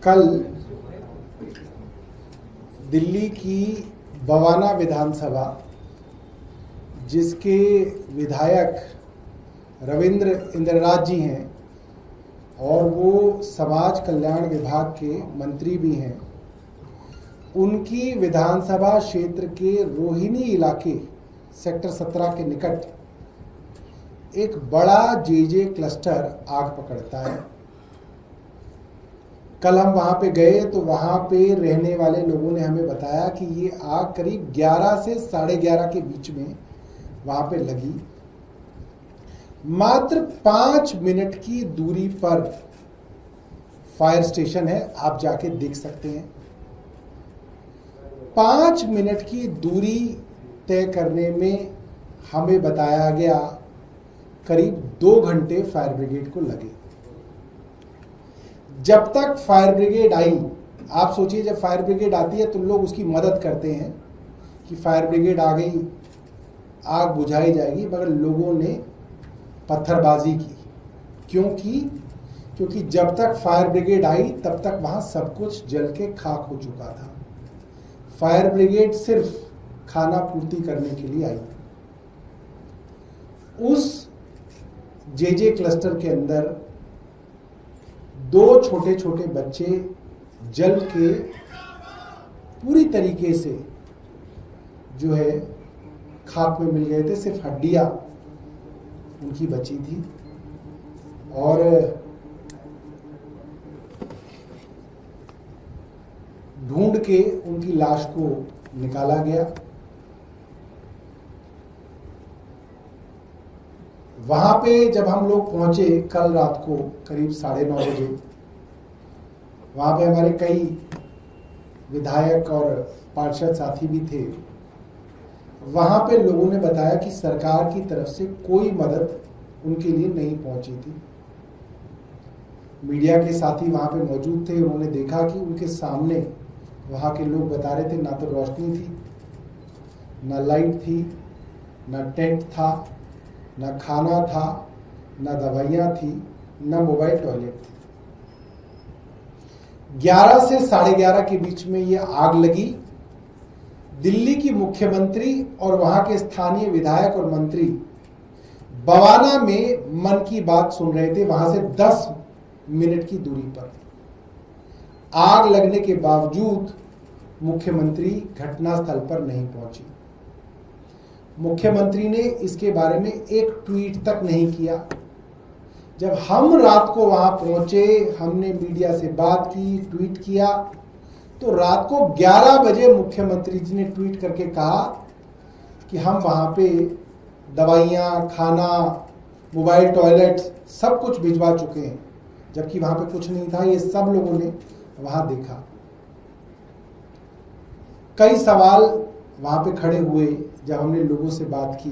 कल दिल्ली की बवाना विधानसभा, जिसके विधायक रविंद्र इंद्रराज जी हैं और वो समाज कल्याण विभाग के मंत्री भी हैं, उनकी विधानसभा क्षेत्र के रोहिणी इलाके सेक्टर 17 के निकट एक बड़ा जेजे क्लस्टर आग पकड़ता है। कल हम वहां पे गए तो वहां पे रहने वाले लोगों ने हमें बताया कि ये आग करीब 11 से 11:30 के बीच में वहां पे लगी। मात्र 5 मिनट की दूरी पर फायर स्टेशन है, आप जाके देख सकते हैं। 5 मिनट की दूरी तय करने में हमें बताया गया करीब 2 घंटे फायर ब्रिगेड को लगे। जब तक फायर ब्रिगेड आई, आप सोचिए जब फायर ब्रिगेड आती है तो लोग उसकी मदद करते हैं कि फायर ब्रिगेड आ गई, आग बुझाई जाएगी, मगर लोगों ने पत्थरबाजी की। क्योंकि जब तक फायर ब्रिगेड आई तब तक वहां सब कुछ जल के खाक हो चुका था। फायर ब्रिगेड सिर्फ खाना पूर्ति करने के लिए आई। उस जेजे क्लस्टर के अंदर 2 छोटे छोटे बच्चे जल के पूरी तरीके से जो है खाक में मिल गए थे, सिर्फ हड्डियां उनकी बची थी। और ढूंढ के उनकी लाश को निकाला गया। वहां पे जब हम लोग पहुंचे कल रात को करीब 9:30 बजे, वहां पे हमारे कई विधायक और पार्षद साथी भी थे। वहां पे लोगों ने बताया कि सरकार की तरफ से कोई मदद उनके लिए नहीं पहुंची थी। मीडिया के साथी वहां पे मौजूद थे, उन्होंने देखा कि उनके सामने वहां के लोग बता रहे थे ना तो रोशनी थी, ना लाइट थी, ना टेंट था, ना खाना था, ना दवाइयां थी, ना मोबाइल टॉयलेट थी। 11 से 11:30 के बीच में ये आग लगी। दिल्ली की मुख्यमंत्री और वहां के स्थानीय विधायक और मंत्री बवाना में मन की बात सुन रहे थे, वहां से 10 मिनट की दूरी पर। आग लगने के बावजूद मुख्यमंत्री घटनास्थल पर नहीं पहुंची। मुख्यमंत्री ने इसके बारे में एक ट्वीट तक नहीं किया। जब हम रात को वहां पहुंचे, हमने मीडिया से बात की, ट्वीट किया, तो रात को 11 बजे मुख्यमंत्री जी ने ट्वीट करके कहा कि हम वहां पे दवाइयां, खाना, मोबाइल टॉयलेट सब कुछ भिजवा चुके हैं, जबकि वहां पे कुछ नहीं था। ये सब लोगों ने वहां देखा। कई सवाल वहां पे खड़े हुए जब हमने लोगों से बात की,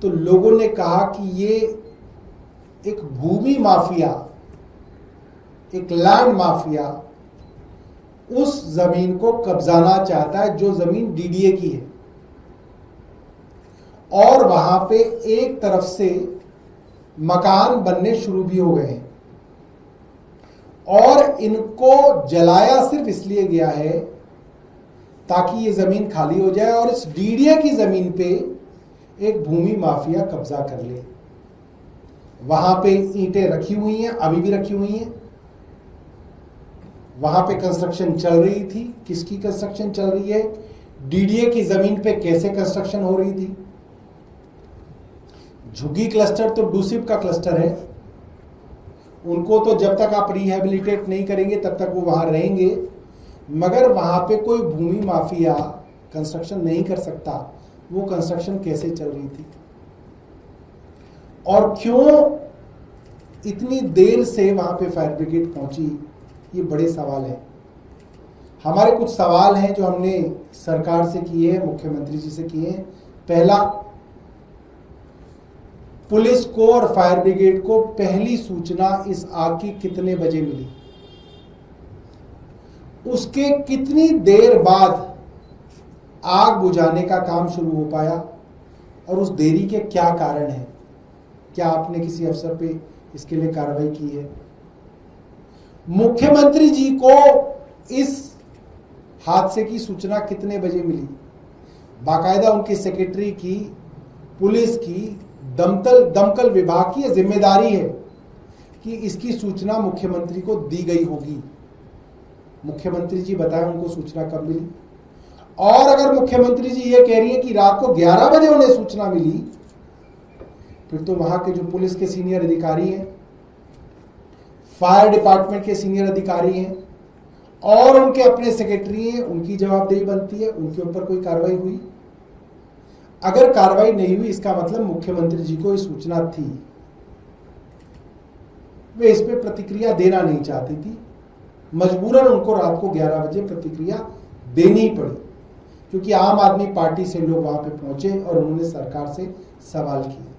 तो लोगों ने कहा कि ये एक भूमि माफिया, एक लैंड माफिया उस जमीन को कब्जाना चाहता है जो जमीन डीडीए की है, और वहां पे एक तरफ से मकान बनने शुरू भी हो गए हैं, और इनको जलाया सिर्फ इसलिए गया है ताकि ये जमीन खाली हो जाए और इस डीडीए की जमीन पे एक भूमि माफिया कब्जा कर ले। वहां पे ईंटें रखी हुई हैं, अभी भी रखी हुई हैं। वहां पे कंस्ट्रक्शन चल रही थी। किसकी कंस्ट्रक्शन चल रही है? डीडीए की जमीन पे कैसे कंस्ट्रक्शन हो रही थी? झुग्गी क्लस्टर तो डूसिप का क्लस्टर है, उनको तो जब तक आप रिहेबिलिटेट नहीं करेंगे तब तक वो वहां रहेंगे, मगर वहां पे कोई भूमि माफिया कंस्ट्रक्शन नहीं कर सकता। वो कंस्ट्रक्शन कैसे चल रही थी और क्यों इतनी देर से वहां पे फायर ब्रिगेड पहुंची, ये बड़े सवाल हैं। हमारे कुछ सवाल हैं जो हमने सरकार से किए हैं, मुख्यमंत्री जी से किए हैं। पहला, पुलिस को और फायर ब्रिगेड को पहली सूचना इस आग की कितने बजे मिली? उसके कितनी देर बाद आग बुझाने का काम शुरू हो पाया और उस देरी के क्या कारण हैं? क्या आपने किसी अफसर पे इसके लिए कार्रवाई की है? मुख्यमंत्री जी को इस हादसे की सूचना कितने बजे मिली? बाकायदा उनके सेक्रेटरी की, पुलिस की, दमकल विभाग की यह जिम्मेदारी है कि इसकी सूचना मुख्यमंत्री को दी गई होगी। मुख्यमंत्री जी बताएं उनको सूचना कब मिली। और अगर मुख्यमंत्री जी ये कह रही है कि रात को 11 बजे उन्हें सूचना मिली, फिर तो वहां के जो पुलिस के सीनियर अधिकारी हैं, फायर डिपार्टमेंट के सीनियर अधिकारी हैं और उनके अपने सेक्रेटरी हैं, उनकी जवाबदेही बनती है। उनके ऊपर कोई कार्रवाई हुई? अगर कार्रवाई नहीं हुई, इसका मतलब मुख्यमंत्री जी को ये सूचना थी, वे इस पे प्रतिक्रिया देना नहीं चाहती थी। मजबूरन उनको रात को 11 बजे प्रतिक्रिया देनी पड़ी, क्योंकि आम आदमी पार्टी से लोग वहां पे पहुंचे और उन्होंने सरकार से सवाल किए।